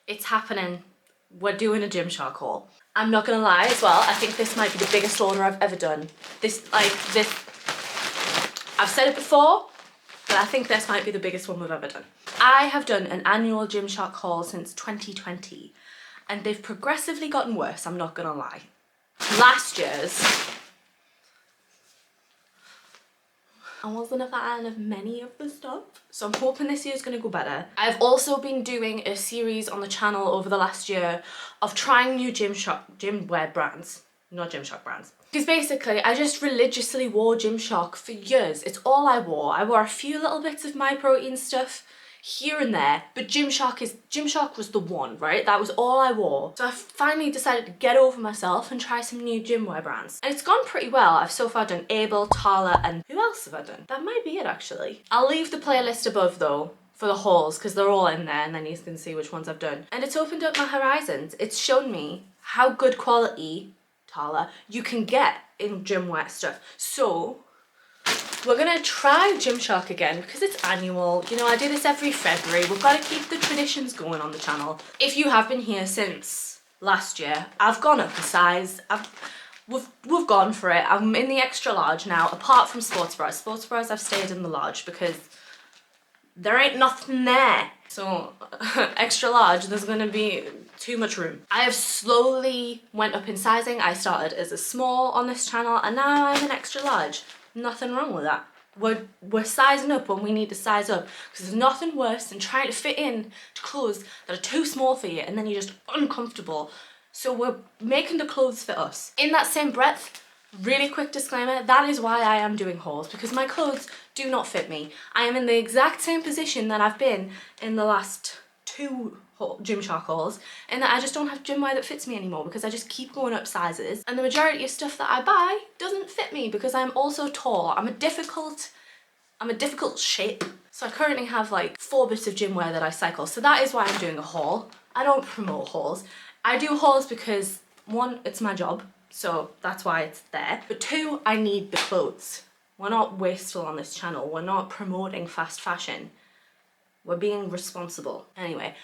It's happening. We're doing a Gymshark haul. I'm not gonna lie as well, I think this might be the biggest order I've ever done. I've said it before, but I think this might be the biggest one we've ever done. I have done an annual Gymshark haul since 2020, and they've progressively gotten worse, I'm not gonna lie. Last year's, I wasn't a fan of many of the stuff, so I'm hoping this year's gonna go better. I've also been doing a series on the channel over the last year of trying new gymwear brands, not Gymshark brands. Because basically, I just religiously wore Gymshark for years. It's all I wore. I wore a few little bits of My Protein stuff here and there, but Gymshark was the one, right? That was all I wore. So I finally decided to get over myself and try some new gymwear brands. And it's gone pretty well. I've so far done Able, Tala, and who else have I done? That might be it actually. I'll leave the playlist above though for the hauls because they're all in there and then you can see which ones I've done. And it's opened up my horizons. It's shown me how good quality, Tala, you can get in gymwear stuff. So we're gonna try Gymshark again because it's annual. You know, I do this every February. We've got to keep the traditions going on the channel. If you have been here since last year, I've gone up a size. We've gone for it. I'm in the extra large now, apart from sports bras. Sports bras, I've stayed in the large because there ain't nothing there. So extra large, there's gonna be too much room. I have slowly went up in sizing. I started as a small on this channel and now I'm an extra large. Nothing wrong with that. We're sizing up when we need to size up because there's nothing worse than trying to fit in to clothes that are too small for you and then you're just uncomfortable. So we're making the clothes fit us. In that same breath, really quick disclaimer, that is why I am doing hauls, because my clothes do not fit me. I am in the exact same position that I've been in the last 2 Gymshark hauls, in that I just don't have gymwear that fits me anymore because I just keep going up sizes, and the majority of stuff that I buy doesn't fit me because I'm also tall. I'm a difficult shape. So I currently have like 4 bits of gymwear that I cycle, so that is why I'm doing a haul. I don't promote hauls. I do hauls because 1, it's my job, so that's why it's there, but 2, I need the clothes. We're not wasteful on this channel. We're not promoting fast fashion. We're being responsible. Anyway,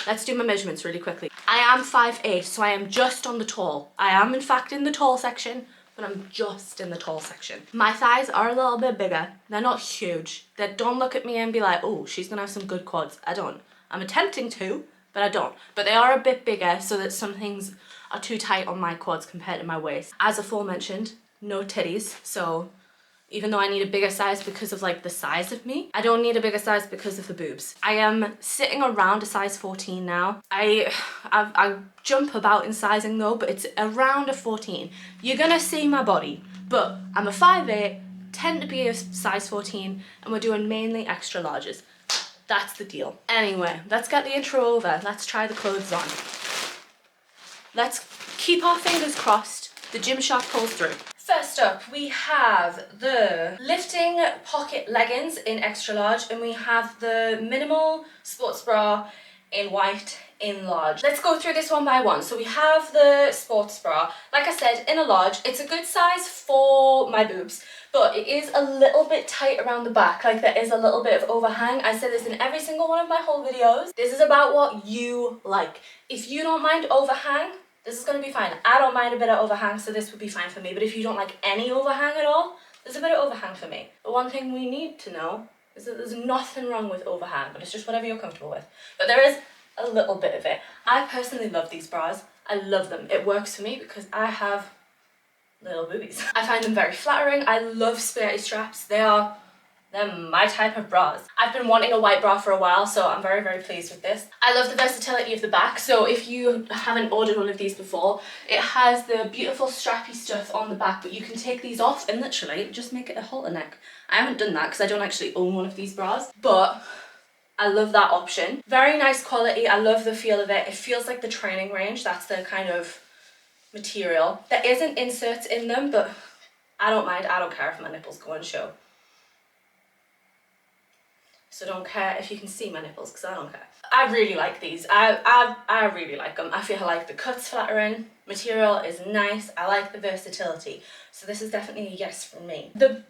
let's do my measurements really quickly. I am 5'8", so I am just on the tall. I am in fact in the tall section, but I'm just in the tall section. My thighs are a little bit bigger. They're not huge. Don't look at me and be like, oh, she's gonna have some good quads. I don't. I'm attempting to, but I don't. But they are a bit bigger so that some things are too tight on my quads compared to my waist. As aforementioned, no titties, so even though I need a bigger size because of like the size of me, I don't need a bigger size because of the boobs. I am sitting around a size 14 now. I jump about in sizing though, but it's around a 14. You're gonna see my body, but I'm a 5'8", tend to be a size 14, and we're doing mainly extra larges. That's the deal. Anyway, let's get the intro over. Let's try the clothes on. Let's keep our fingers crossed the Gymshark pulls through. First up, we have the lifting pocket leggings in extra large, and we have the minimal sports bra in white in large. Let's go through this one by one. So we have the sports bra, like I said, in a large. It's a good size for my boobs, but it is a little bit tight around the back. Like there is a little bit of overhang. I said this in every single one of my whole videos. This is about what you like. If you don't mind overhang, this is going to be fine. I don't mind a bit of overhang, so this would be fine for me. But if you don't like any overhang at all, there's a bit of overhang for me. But one thing we need to know is that there's nothing wrong with overhang, but it's just whatever you're comfortable with. But there is a little bit of it. I personally love these bras. I love them. It works for me because I have little boobies. I find them very flattering. I love spaghetti straps. They're my type of bras. I've been wanting a white bra for a while, so I'm very, very pleased with this. I love the versatility of the back, so if you haven't ordered one of these before, it has the beautiful strappy stuff on the back, but you can take these off and literally just make it a halter neck. I haven't done that because I don't actually own one of these bras, but I love that option. Very nice quality. I love the feel of it. It feels like the training range. That's the kind of material. There isn't inserts in them, but I don't mind. I don't care if my nipples go on show. So don't care if you can see my nipples because I don't care. I really like these. I really like them. I feel like the cut's flattering. Material is nice. I like the versatility. So this is definitely a yes from me. The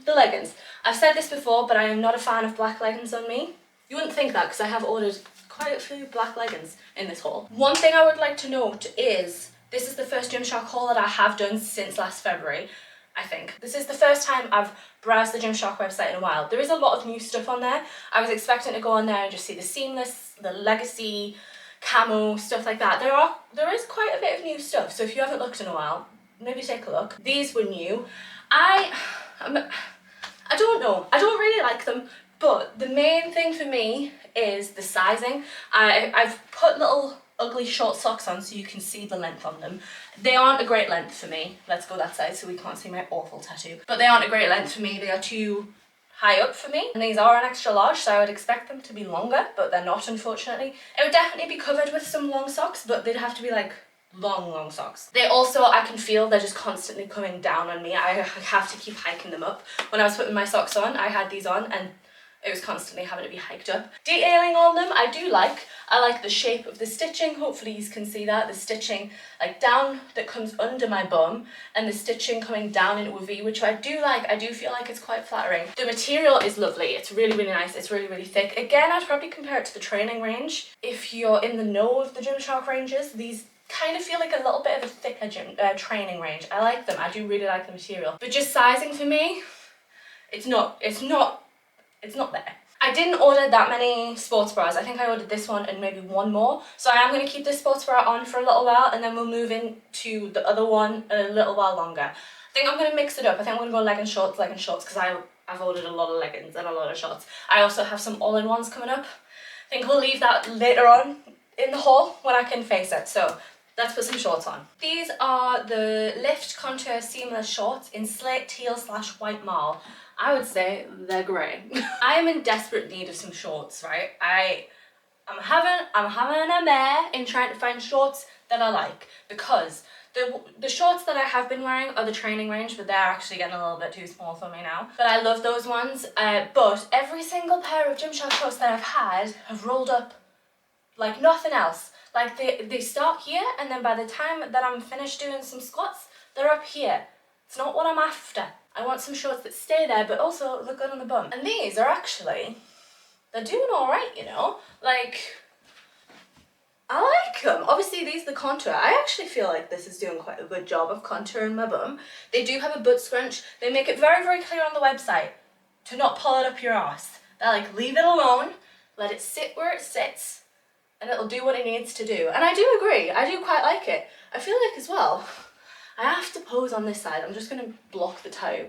leggings. I've said this before, but I am not a fan of black leggings on me. You wouldn't think that because I have ordered quite a few black leggings in this haul. One thing I would like to note is this is the first Gymshark haul that I have done since last February, I think. This is the first time I've browsed the Gymshark website in a while. There is a lot of new stuff on there. I was expecting to go on there and just see the seamless, the legacy, camo, stuff like that. There is quite a bit of new stuff, so if you haven't looked in a while, maybe take a look. These were new. I don't know, I don't really like them, but the main thing for me is the sizing. I've put little ugly short socks on so you can see the length on them. They aren't a great length for me. Let's go that side so we can't see my awful tattoo. But they aren't a great length for me. They are too high up for me. And these are an extra large, so I would expect them to be longer, but they're not, unfortunately. It would definitely be covered with some long socks, but they'd have to be like long socks. They also, I can feel they're just constantly coming down on me. I have to keep hiking them up. When I was putting my socks on, I had these on and it was constantly having to be hiked up. Detailing on them, I like the shape of the stitching. Hopefully you can see that. The stitching like down that comes under my bum and the stitching coming down into a V, which I do like. I do feel like it's quite flattering. The material is lovely. It's really, really nice. It's really, really thick. Again, I'd probably compare it to the training range. If you're in the know of the Gymshark ranges, these kind of feel like a little bit of a thicker training range. I like them. I do really like the material. But just sizing for me, it's not there. I didn't order that many sports bras. I think I ordered this one and maybe one more. So I am going to keep this sports bra on for a little while and then we'll move into the other one a little while longer. I think I'm going to mix it up. I think I'm going to go leggings, shorts, because I've ordered a lot of leggings and a lot of shorts. I also have some all-in-ones coming up. I think we'll leave that later on in the haul when I can face it. So let's put some shorts on. These are the Lift Contour Seamless Shorts in Slate Teal / White Marl. I would say they're grey. I am in desperate need of some shorts, right? I'm having a mare in trying to find shorts that I like, because the shorts that I have been wearing are the training range, but they're actually getting a little bit too small for me now. But I love those ones. But every single pair of Gymshark shorts that I've had have rolled up like nothing else. Like they start here and then by the time that I'm finished doing some squats, they're up here. It's not what I'm after. I want some shorts that stay there but also look good on the bum. And these are actually, they're doing alright, you know? Like, I like them. Obviously these are the contour. I actually feel like this is doing quite a good job of contouring my bum. They do have a butt scrunch. They make it very, very clear on the website to not pull it up your ass. They're like, leave it alone, let it sit where it sits, and it'll do what it needs to do. And I do agree, I do quite like it. I feel like as well, I have to pose on this side. I'm just gonna block the toe.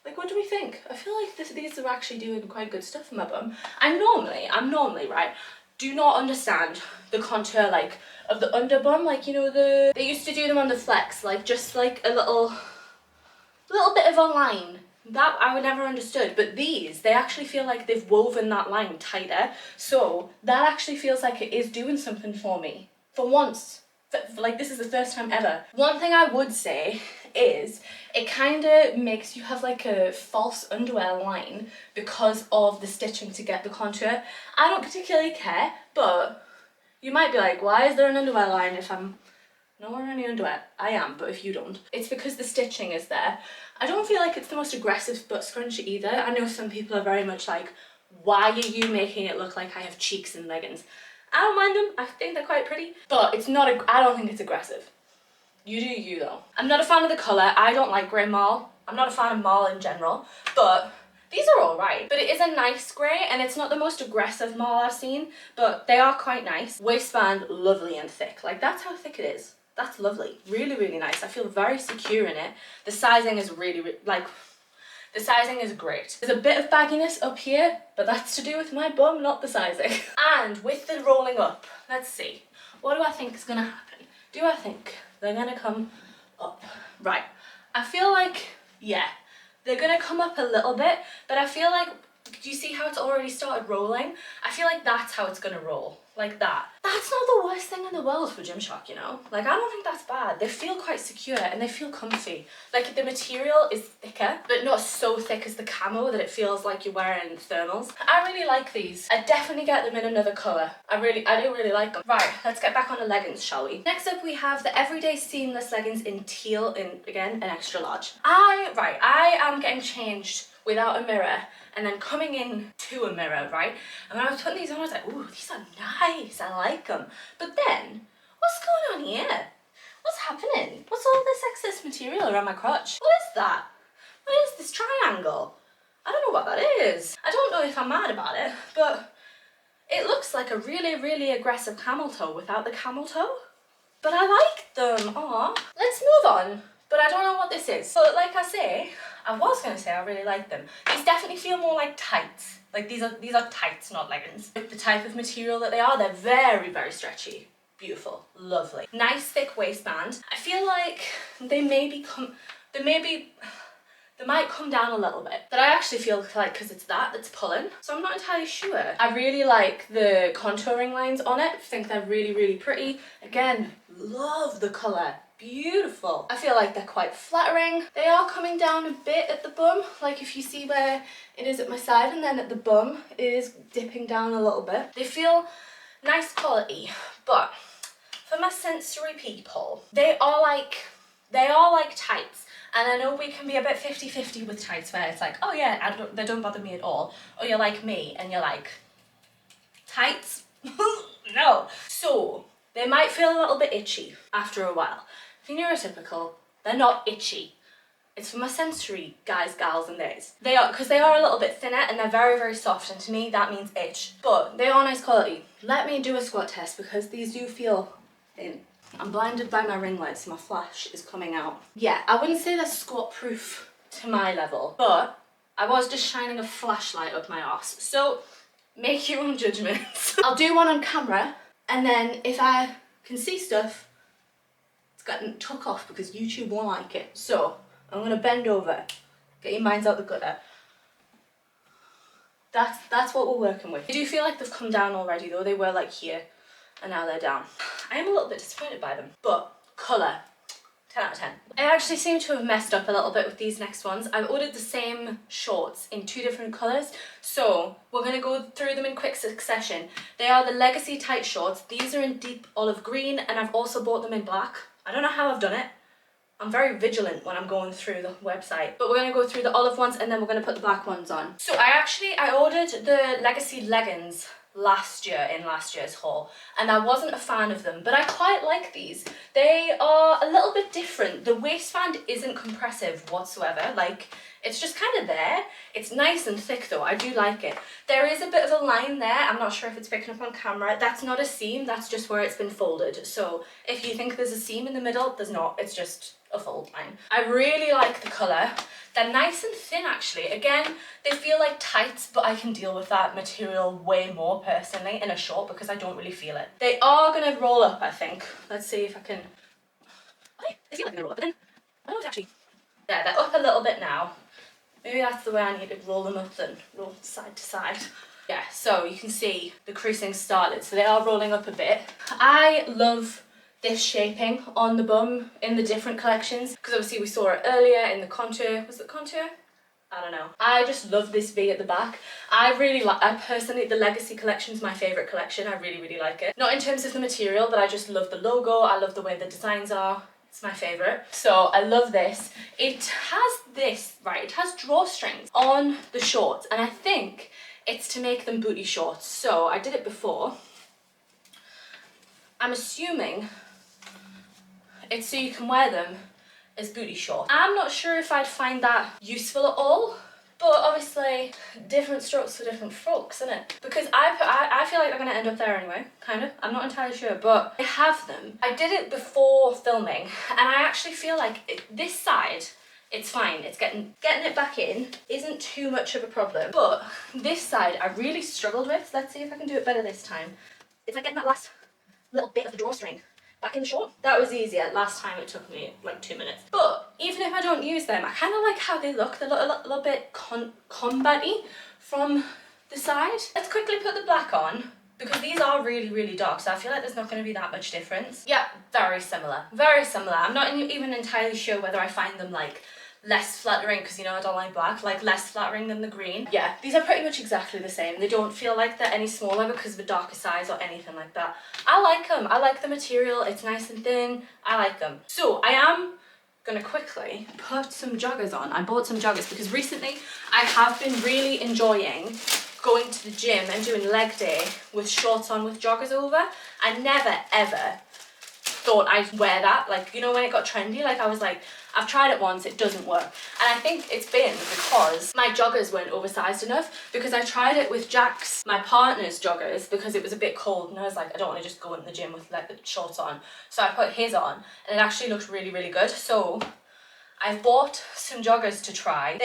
Like, what do we think? I feel like these are actually doing quite good stuff for my bum. I'm normally, right, do not understand the contour, like, of the under bum. Like, you know, they used to do them on the flex, like, just like a little bit of a line. That I would never understood, but these, they actually feel like they've woven that line tighter. So that actually feels like it is doing something for me. For once. Like, this is the first time ever. One thing I would say is it kind of makes you have like a false underwear line because of the stitching to get the contour. I don't particularly care, but you might be like, why is there an underwear line if I'm not wearing any underwear? I am, but if you don't. It's because the stitching is there. I don't feel like it's the most aggressive butt scrunch either. I know some people are very much like, why are you making it look like I have cheeks in leggings? I don't mind them, I think they're quite pretty, but it's not, I don't think it's aggressive. You do you though. I'm not a fan of the colour, I don't like grey marl. I'm not a fan of marl in general, but these are alright. But it is a nice grey, and it's not the most aggressive marl I've seen, but they are quite nice. Waistband, lovely and thick. Like, that's how thick it is. That's lovely. Really, really nice. I feel very secure in it. The sizing is really, like, the sizing is great. There's a bit of bagginess up here, but that's to do with my bum, not the sizing. And with the rolling up, let's see. What do I think is gonna happen? Do I think they're gonna come up? Right. I feel like, yeah, they're gonna come up a little bit, but I feel like, do you see how it's already started rolling? I feel like that's how it's gonna roll. Like that. That's not the worst thing in the world for Gymshark, you know? Like, I don't think that's bad. They feel quite secure and they feel comfy. Like, the material is thicker, but not so thick as the camo that it feels like you're wearing thermals. I really like these. I'd definitely get them in another colour. I do really like them. Right, let's get back on the leggings, shall we? Next up we have the everyday seamless leggings in teal, in, again, an extra large. I am getting changed without a mirror and then coming in to a mirror, right? And when I was putting these on, I was like, ooh, these are nice, I like them. But then, what's going on here? What's happening? What's all this excess material around my crotch? What is that? What is this triangle? I don't know what that is. I don't know if I'm mad about it, but it looks like a really, really aggressive camel toe without the camel toe. But I like them. Aw. Let's move on. But I don't know what this is. But like I say, I was gonna say I really like them. These definitely feel more like tights. Like these are tights, not leggings. The type of material that they are, they're very, very stretchy. Beautiful, lovely. Nice thick waistband. I feel like they might come down a little bit, but I actually feel like because it's that's pulling, so I'm not entirely sure. I really like the contouring lines on it. I think they're really, really pretty. Again, love the colour. Beautiful. I feel like they're quite flattering. They are coming down a bit at the bum, like if you see where it is at my side, and then at the bum it is dipping down a little bit. They feel nice quality, but for my sensory people, they are like tights. And I know we can be a bit 50-50 with tights, where it's like, oh yeah, they don't bother me at all. Or you're like me and you're like, tights? No. So they might feel a little bit itchy after a while. If you're neurotypical, they're not itchy. It's for my sensory guys, gals and theys. They are, because they are a little bit thinner and they're very, very soft, and to me that means itch. But they are nice quality. Let me do a squat test because these do feel thin. I'm blinded by my ring light, so my flash is coming out. Yeah, I wouldn't say they're squat proof to my level, but I was just shining a flashlight up my arse. So make your own judgments. I'll do one on camera, and then if I can see stuff, it's gotten tuck off because YouTube won't like it. So I'm gonna bend over, get your minds out the gutter. That's what we're working with. I do feel like they've come down already though. They were like here, and now they're down. I am a little bit disappointed by them, but colour, 10 out of 10. I actually seem to have messed up a little bit with these next ones. I've ordered the same shorts in 2 different colours, so we're going to go through them in quick succession. They are the Legacy tight shorts. These are in deep olive green, and I've also bought them in black. I don't know how I've done it. I'm very vigilant when I'm going through the website, but we're going to go through the olive ones and then we're going to put the black ones on. So I ordered the Legacy leggings last year's haul, and I wasn't a fan of them, but I quite like these. They are a little bit different. The waistband isn't compressive whatsoever, like it's just kind of there. It's nice and thick though, I do like it. There is a bit of a line there, I'm not sure if it's picking up on camera. That's not a seam, that's just where it's been folded. So if you think there's a seam in the middle, there's not, it's just a fold line. I really like the colour. They're nice and thin actually. Again, they feel like tights, but I can deal with that material way more personally in a short because I don't really feel it. They are going to roll up, I think. Let's see if I can... Oh, they feel like they're going to roll up, but then I don't actually... There, they're up a little bit now. Maybe that's the way I need to roll them up then. Roll side to side. Yeah, so you can see the creasing started. So they are rolling up a bit. I love this shaping on the bum in the different collections because obviously we saw it earlier in the contour. Was it contour? I don't know. I just love this V at the back. I personally, the Legacy collection is my favourite collection. I really, really like it. Not in terms of the material, but I just love the logo. I love the way the designs are. It's my favourite. So I love this. It has this, right, it has drawstrings on the shorts, and I think it's to make them booty shorts. So I did it before. I'm assuming it's so you can wear them as booty shorts. I'm not sure if I'd find that useful at all, but obviously different strokes for different folks, isn't it? Because I feel like they're gonna end up there anyway, kind of. I'm not entirely sure, but I have them. I did it before filming, and I actually feel like this side, it's fine. It's getting it back in isn't too much of a problem, but this side I really struggled with. Let's see if I can do it better this time. It's like getting that last little bit of the drawstring back in the short. That was easier. Last time it took me like 2 minutes. But even if I don't use them, I kind of like how they look. They look a little bit combat-y from the side. Let's quickly put the black on because these are really, really dark. So I feel like there's not going to be that much difference. Yeah, very similar. Very similar. I'm not even entirely sure whether I find them like less flattering because, you know, I don't like black, like less flattering than the green. Yeah, these are pretty much exactly the same. They don't feel like they're any smaller because of a darker size or anything like that. I like them. I like the material. It's nice and thin. I like them. So I am gonna quickly put some joggers on. I bought some joggers because recently I have been really enjoying going to the gym and doing leg day with shorts on with joggers over. I never ever thought I'd wear that. Like, you know, when it got trendy, like I was like, I've tried it once, it doesn't work. And I think it's been because my joggers weren't oversized enough, because I tried it with Jack's, my partner's joggers, because it was a bit cold and I was like, I don't want to just go in the gym with like the shorts on. So I put his on and it actually looked really, really good. So I've bought some joggers to try.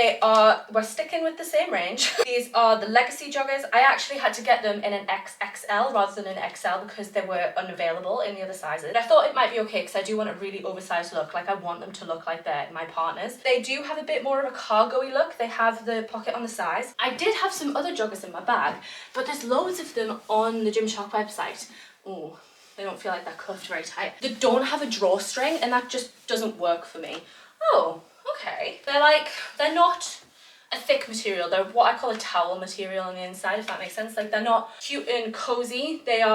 We're sticking with the same range. These are the Legacy joggers. I actually had to get them in an XXL rather than an XL because they were unavailable in the other sizes. But I thought it might be okay because I do want a really oversized look. Like, I want them to look like they're my partner's. They do have a bit more of a cargo-y look. They have the pocket on the sides. I did have some other joggers in my bag, but there's loads of them on the Gymshark website. Oh, they don't feel like they're cuffed very tight. They don't have a drawstring and that just doesn't work for me. Oh, okay. They're not a thick material. They're what I call a towel material on the inside, if that makes sense. Like, they're not cute and cozy. They're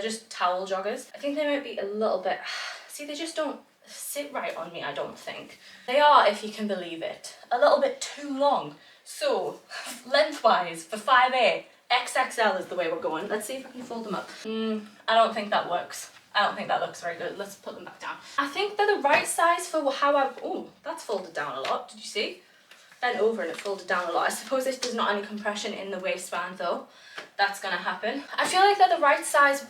just towel joggers. I think they might be a little bit, see, they just don't sit right on me, I don't think. They are, if you can believe it, a little bit too long. So, lengthwise, for 5A, XXL is the way we're going. Let's see if I can fold them up. I don't think that works. I don't think that looks very good. Let's put them back down. I think they're the right size for how oh, that's folded down a lot. Did you see? Bent over and it folded down a lot. I suppose if there's not any compression in the waistband though, that's gonna happen. I feel like they're the right size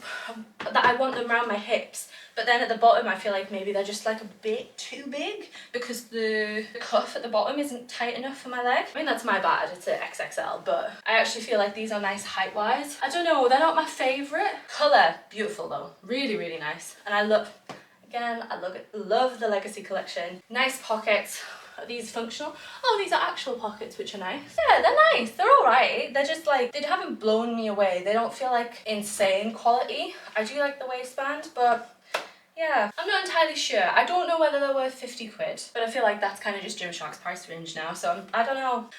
that I want them around my hips, but then at the bottom I feel like maybe they're just like a bit too big because the cuff at the bottom isn't tight enough for my leg. I mean, that's my bad, it's an XXL, but I actually feel like these are nice height-wise. I don't know, they're not my favourite. Colour, beautiful though, really, really nice. And I love the Legacy collection. Nice pockets. Are these functional? Oh, these are actual pockets, which are nice. Yeah, they're nice. They're all right. They're just like, they haven't blown me away. They don't feel like insane quality. I do like the waistband, but yeah, I'm not entirely sure. I don't know whether they're worth 50 quid, but I feel like that's kind of just Gymshark's price range now, so I don't know.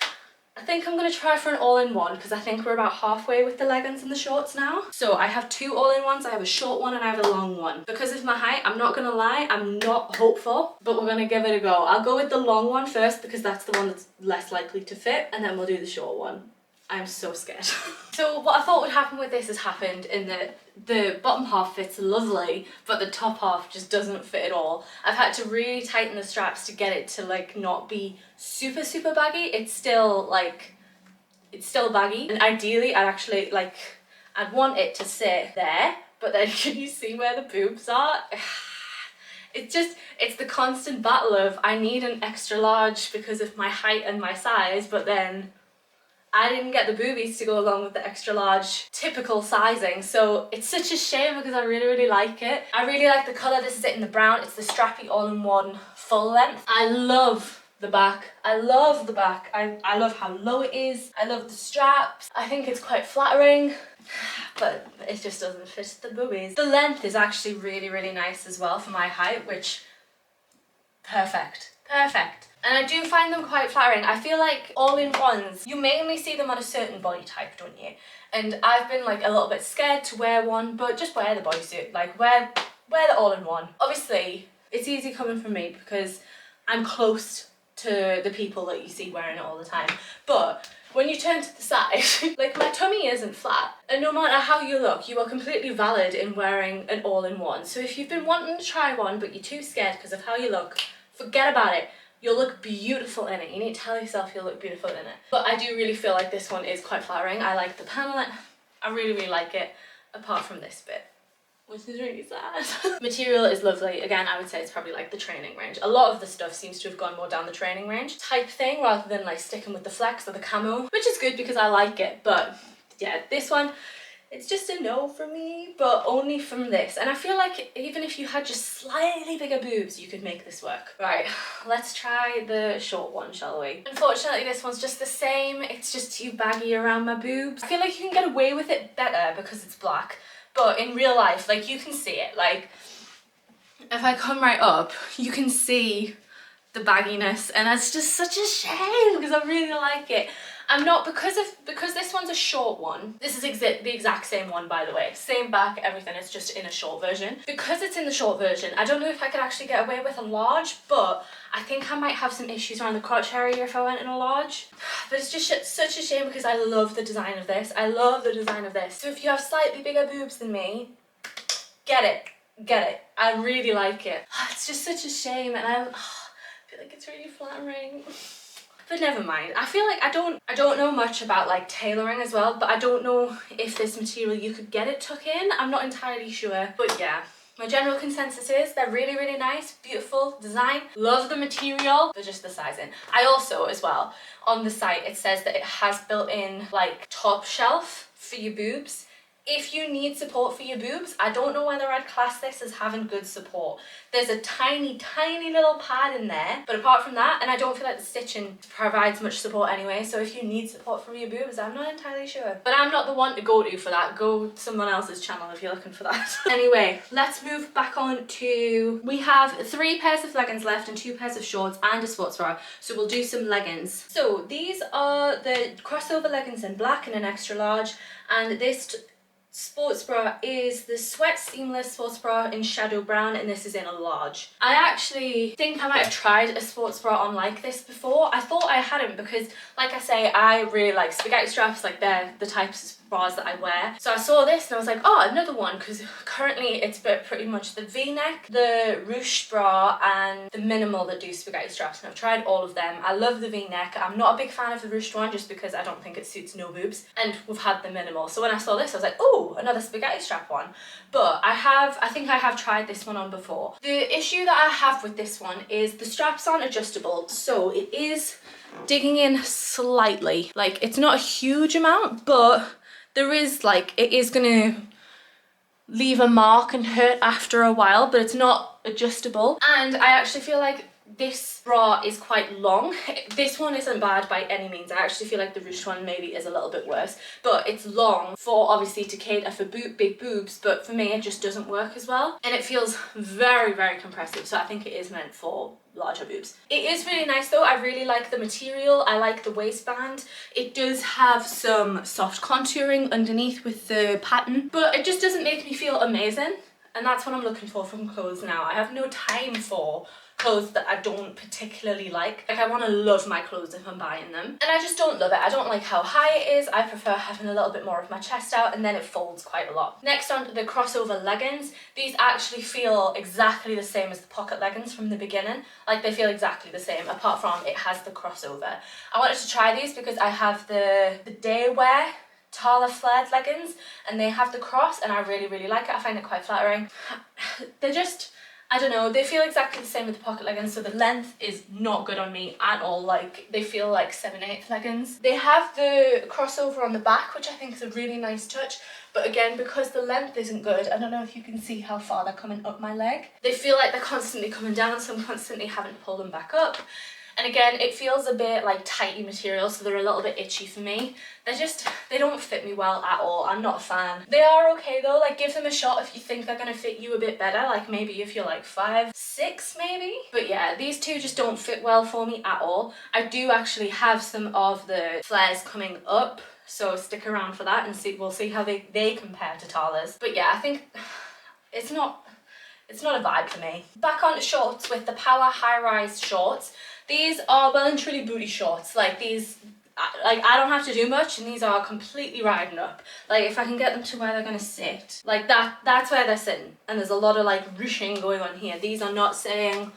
I think I'm going to try for an all-in-one because I think we're about halfway with the leggings and the shorts now. So I have two all-in-ones. I have a short one and I have a long one. Because of my height, I'm not going to lie, I'm not hopeful, but we're going to give it a go. I'll go with the long one first because that's the one that's less likely to fit, and then we'll do the short one. I'm so scared. So what I thought would happen with this has happened in that the bottom half fits lovely, but the top half just doesn't fit at all. I've had to really tighten the straps to get it to like not be super, super baggy. It's still baggy. And ideally I'd want it to sit there, but then can you see where the boobs are? It's the constant battle of I need an extra large because of my height and my size, but then I didn't get the boobies to go along with the extra large typical sizing, so it's such a shame because I really, really like it. I really like the colour. This is it in the brown. It's the Strappy all-in-one full length. I love the back. I love the back. I love how low it is. I love the straps. I think it's quite flattering, but it just doesn't fit the boobies. The length is actually really, really nice as well for my height, which, perfect. Perfect. And I do find them quite flattering. I feel like all-in-ones, you mainly see them on a certain body type, don't you? And I've been like a little bit scared to wear one, but just wear the bodysuit. Like wear the all-in-one. Obviously, it's easy coming from me because I'm close to the people that you see wearing it all the time. But when you turn to the side, like my tummy isn't flat. And no matter how you look, you are completely valid in wearing an all-in-one. So if you've been wanting to try one, but you're too scared because of how you look, forget about it. You'll look beautiful in it. You need to tell yourself you'll look beautiful in it. But I do really feel like this one is quite flattering. I like the panel. I really, really like it, apart from this bit, which is really sad. Material is lovely. Again, I would say it's probably like the training range. A lot of the stuff seems to have gone more down the training range type thing rather than like sticking with the flex or the camo, which is good because I like it. But yeah, this one, it's just a no for me, but only from this. And I feel like even if you had just slightly bigger boobs, you could make this work. Right, let's try the short one, shall we? Unfortunately, this one's just the same. It's just too baggy around my boobs. I feel like you can get away with it better because it's black, but in real life, like you can see it. Like if I come right up, you can see the bagginess, and that's just such a shame because I really like it. I'm not, because this one's a short one. This is the exact same one, by the way. Same back, everything, it's just in a short version. Because it's in the short version, I don't know if I could actually get away with a large, but I think I might have some issues around the crotch area if I went in a large. But it's just such a shame because I love the design of this. I love the design of this. So if you have slightly bigger boobs than me, get it. Get it. I really like it. It's just such a shame, and I feel like it's really flattering. But never mind. I feel like I don't know much about like tailoring as well, but I don't know if this material you could get it tuck in. I'm not entirely sure. But yeah, my general consensus is they're really, really nice, beautiful design. Love the material, but just the sizing. I also, as well, on the site it says that it has built-in like top shelf for your boobs. If you need support for your boobs, I don't know whether I'd class this as having good support. There's a tiny, tiny little pad in there, but apart from that, and I don't feel like the stitching provides much support anyway, so if you need support for your boobs, I'm not entirely sure. But I'm not the one to go to for that. Go to someone else's channel if you're looking for that. Anyway, let's move back on to, we have 3 pairs of leggings left and 2 pairs of shorts and a sports bra, so we'll do some leggings. So these are the crossover leggings in black and an extra large, and this sports bra is the Sweat Seamless sports bra in shadow brown, and this is in a large. I actually think I might have tried a sports bra on like this before. I thought I hadn't because, like I say, I really like spaghetti straps. Like, they're the types of bras that I wear. So I saw this and I was like, oh, another one, because currently it's pretty much the V-neck, the ruche bra, and the minimal that do spaghetti straps, and I've tried all of them. I love the V-neck. I'm not a big fan of the ruched one just because I don't think it suits no boobs, and we've had the minimal. So when I saw this I was like, oh, another spaghetti strap one. But I think I have tried this one on before. The issue that I have with this one is the straps aren't adjustable, so it is digging in slightly. Like, it's not a huge amount, but there is, like, it is gonna leave a mark and hurt after a while, but it's not adjustable. And I actually feel like this bra is quite long. This one isn't bad by any means. I actually feel like the ruched one maybe is a little bit worse, but it's long for, obviously, to cater for big boobs, but for me it just doesn't work as well, and it feels very, very compressive, so I think it is meant for larger boobs. It is really nice though. I really like the material. I like the waistband. It does have some soft contouring underneath with the pattern, but it just doesn't make me feel amazing, and that's what I'm looking for from clothes now. I have no time for clothes that I don't particularly like. Like, I want to love my clothes if I'm buying them, and I just don't love it. I don't like how high it is. I prefer having a little bit more of my chest out, and then it folds quite a lot. Next on, the crossover leggings. These actually feel exactly the same as the pocket leggings from the beginning. Like, they feel exactly the same, apart from it has the crossover. I wanted to try these because I have the day wear taller flared leggings, and they have the cross, and I really, really like it. I find it quite flattering. They're just, I don't know, they feel exactly the same with the pocket leggings, so the length is not good on me at all. Like, they feel like 7/8 leggings. They have the crossover on the back, which I think is a really nice touch, but again, because the length isn't good, I don't know if you can see how far they're coming up my leg. They feel like they're constantly coming down, so I'm constantly having to pull them back up. And again, it feels a bit like tighty material, so they're a little bit itchy for me. They don't fit me well at all. I'm not a fan. They are okay though. Like, give them a shot if you think they're gonna fit you a bit better. Like, maybe if you're like 5'6" maybe. But yeah, these two just don't fit well for me at all. I do actually have some of the flares coming up, so stick around for that and we'll see how they compare to Tala's. But yeah, I think it's not a vibe for me. Back on to shorts with the Power High Rise shorts. These are well and truly booty shorts. Like, these, like, I don't have to do much, and these are completely riding up. Like, if I can get them to where they're gonna sit, like that's where they're sitting. And there's a lot of like ruching going on here. These are not staying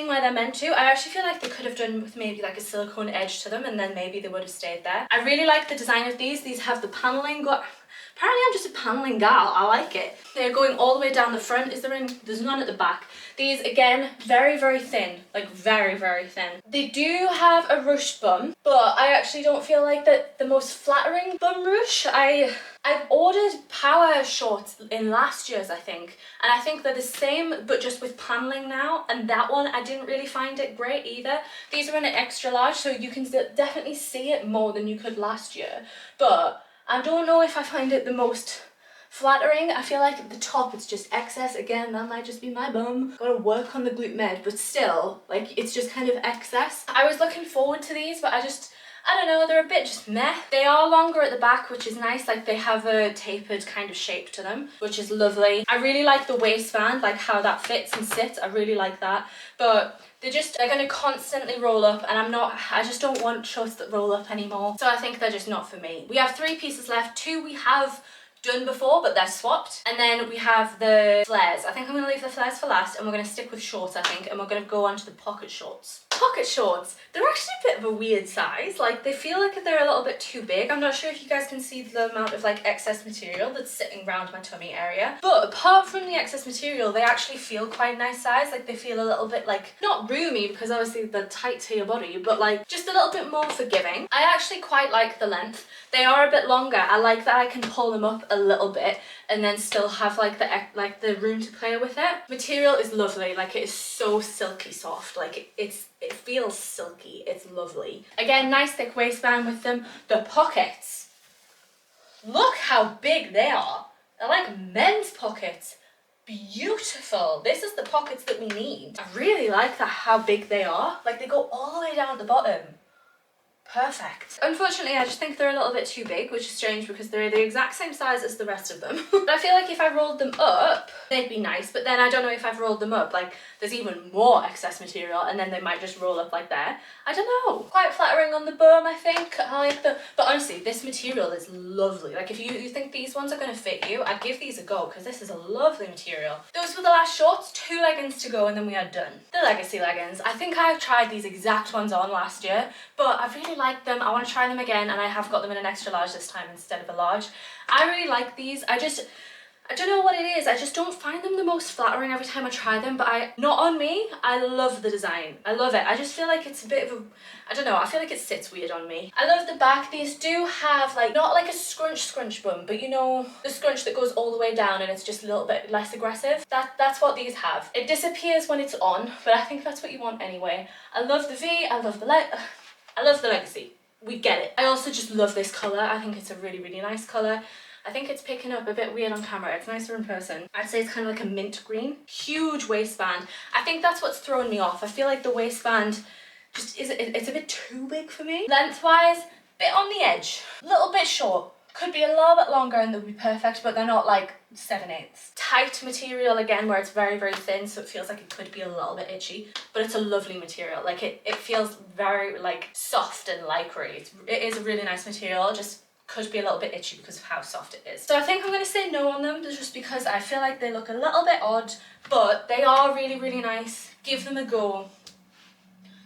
where they're meant to. I actually feel like they could have done with maybe like a silicone edge to them, and then maybe they would have stayed there. I really like the design of these. These have the paneling. Apparently I'm just a paneling gal. I like it. They're going all the way down the front. There's none at the back. These, again, very, very thin. Like, very, very thin. They do have a ruched bum, but I actually don't feel like the most flattering bum ruche. I've ordered Power shorts in last year's, I think, and I think they're the same, but just with paneling now, and that one, I didn't really find it great either. These are in an extra large, so you can definitely see it more than you could last year, but I don't know if I find it the most flattering. I feel like at the top it's just excess. Again, that might just be my bum. Gotta work on the glute med, but still, like, it's just kind of excess. I was looking forward to these, but I don't know, they're a bit just meh. They are longer at the back, which is nice. Like they have a tapered kind of shape to them, which is lovely. I really like the waistband, like how that fits and sits. I really like that. But they're gonna constantly roll up, and I just don't want shorts that roll up anymore. So I think they're just not for me. We have 3 pieces left. 2 we have done before, but they're swapped. And then we have the flares. I think I'm gonna leave the flares for last, and we're gonna stick with shorts, I think, and we're gonna go on to the pocket shorts. Pocket shorts, they're actually a bit of a weird size. Like they feel like they're a little bit too big. I'm not sure if you guys can see the amount of like excess material that's sitting around my tummy area, but apart from the excess material, they actually feel quite nice size. Like they feel a little bit like, not roomy because obviously they're tight to your body, but like just a little bit more forgiving. I actually quite like the length. They are a bit longer. I like that I can pull them up a little bit and then still have like the room to play with it. Material is lovely. Like it is so silky soft. Like it feels silky. It's lovely. Again, nice thick waistband with them. The pockets, look how big they are. They're like men's pockets. Beautiful. This is the pockets that we need. I really like that, how big they are. Like they go all the way down at the bottom. Perfect. Unfortunately, I just think they're a little bit too big, which is strange because they're the exact same size as the rest of them. But I feel like if I rolled them up, they'd be nice. But then I don't know if I've rolled them up, like there's even more excess material and then they might just roll up like that. I don't know. Quite flattering on the bum, I think. I like the, but honestly, this material is lovely. Like if you think these ones are going to fit you, I'd give these a go because this is a lovely material. Those were the last shorts, 2 leggings to go and then we are done. The legacy leggings. I think I tried these exact ones on last year, but I really like them. I want to try them again, and I have got them in an extra large this time instead of a large. I really like these. I don't know what it is. I just don't find them the most flattering every time I try them, but not on me. I love the design. I love it. I just feel like it's a bit of a, I don't know, I feel like it sits weird on me. I love the back. These do have like, not like a scrunch bum, but you know, the scrunch that goes all the way down and it's just a little bit less aggressive. That's what these have. It disappears when it's on, but I think that's what you want anyway. I love the V, I love the legacy. We get it. I also just love this colour. I think it's a really, really nice colour. I think it's picking up a bit weird on camera. It's nicer in person. I'd say it's kind of like a mint green. Huge waistband. I think that's what's throwing me off. I feel like the waistband just it's a bit too big for me. Lengthwise, bit on the edge. A little bit short. Could be a little bit longer and they'll be perfect, but they're not like 7/8. Tight material again, where it's very, very thin, so it feels like it could be a little bit itchy, but it's a lovely material. Like it feels very like soft and lycra-y. It is a really nice material, just could be a little bit itchy because of how soft it is. So I think I'm going to say no on them just because I feel like they look a little bit odd, but they are really, really nice. Give them a go.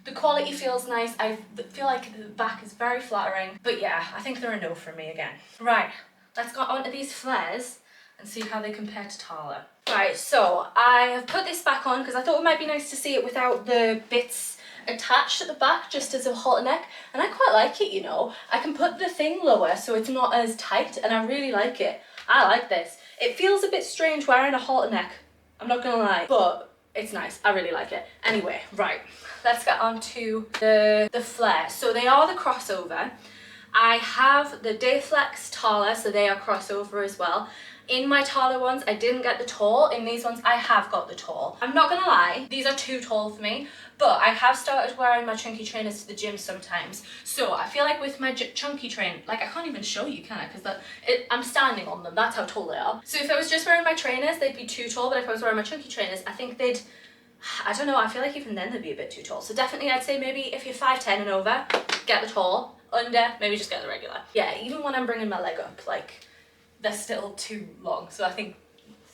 The quality feels nice. I feel like the back is very flattering, but yeah, I think they're a no for me again. Right, let's go on to these flares and see how they compare to Tala. Right, so I have put this back on because I thought it might be nice to see it without the bits attached at the back, just as a halter neck, and I quite like it, you know. I can put the thing lower so it's not as tight, and I really like it. I like this. It feels a bit strange wearing a halter neck, I'm not gonna lie, but it's nice. I really like it. Anyway, right, let's get on to the flare. So they are the crossover. I have the Dayflex Tala, so they are crossover as well. In my Tala ones, I didn't get the tall. In these ones, I have got the tall. I'm not gonna lie, these are too tall for me, but I have started wearing my chunky trainers to the gym sometimes. So I feel like with my chunky train, like I can't even show you, can I? Because I'm standing on them, that's how tall they are. So if I was just wearing my trainers, they'd be too tall, but if I was wearing my chunky trainers, I think they'd, I don't know, I feel like even then they'd be a bit too tall. So definitely I'd say maybe if you're 5'10" and over, get the tall. Under, maybe just get the regular. Yeah, even when I'm bringing my leg up, like, they're still too long. So I think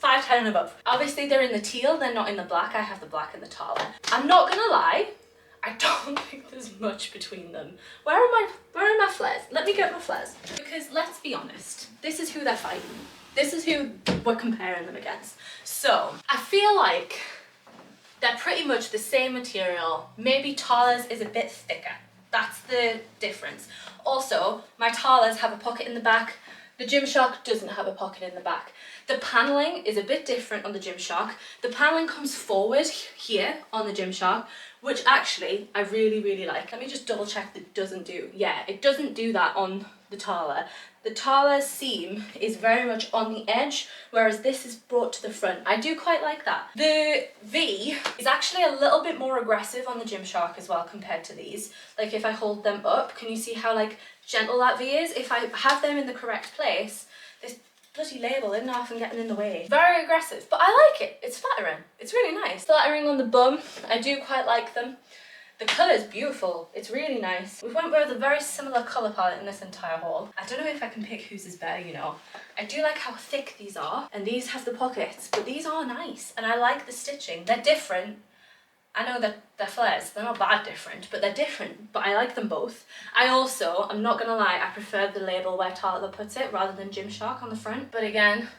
5'10" and above. Obviously they're in the teal, they're not in the black. I have the black and the Tala. I'm not gonna lie, I don't think there's much between them. Where are my flares? Let me get my flares. Because let's be honest, this is who they're fighting. This is who we're comparing them against. So I feel like they're pretty much the same material. Maybe Tala's is a bit thicker. That's the difference. Also, my Talas have a pocket in the back. The Gymshark doesn't have a pocket in the back. The paneling is a bit different on the Gymshark. The paneling comes forward here on the Gymshark, which actually I really, really like. Let me just double check that it doesn't do. Yeah, it doesn't do that on the Tala. The Tala's seam is very much on the edge, whereas this is brought to the front. I do quite like that. The V is actually a little bit more aggressive on the Gymshark as well compared to these. Like if I hold them up, can you see how like gentle that V is? If I have them in the correct place, this bloody label isn't often getting in the way. Very aggressive, but I like it. It's flattering. It's really nice. Flattering on the bum. I do quite like them. The colour is beautiful. It's really nice. We went with a very similar colour palette in this entire haul. I don't know if I can pick whose is better, you know. I do like how thick these are, and these have the pockets, but these are nice, and I like the stitching. They're different. I know that they're flares, they're not bad different, but they're different, but I like them both. I also, I'm not gonna lie, I prefer the label where Tala puts it rather than Gymshark on the front, but again,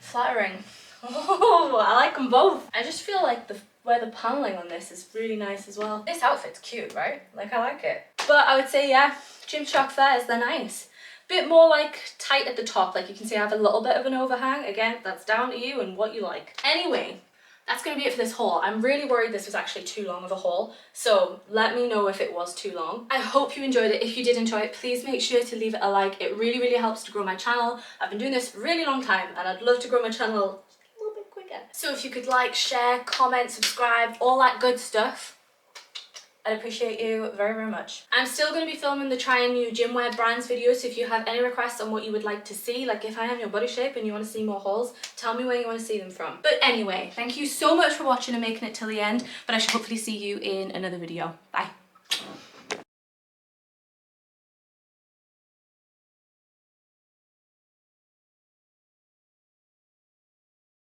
flattering. Oh, I like them both. I just feel like where the paneling on this is really nice as well. This outfit's cute, right? Like, I like it. But I would say, yeah, Gymshark flares, they're nice. Bit more like tight at the top, like you can see I have a little bit of an overhang. Again, that's down to you and what you like. Anyway, that's gonna be it for this haul. I'm really worried this was actually too long of a haul, so let me know if it was too long. I hope you enjoyed it. If you did enjoy it, please make sure to leave it a like. It really, really helps to grow my channel. I've been doing this for a really long time, and I'd love to grow my channel a little bit quicker. So if you could like, share, comment, subscribe, all that good stuff, I'd appreciate you very, very much. I'm still going to be filming the trying new gym wear brands videos, so if you have any requests on what you would like to see, like if I am your body shape and you want to see more hauls, tell me where you want to see them from. But anyway, thank you so much for watching and making it till the end, but I shall hopefully see you in another video. Bye.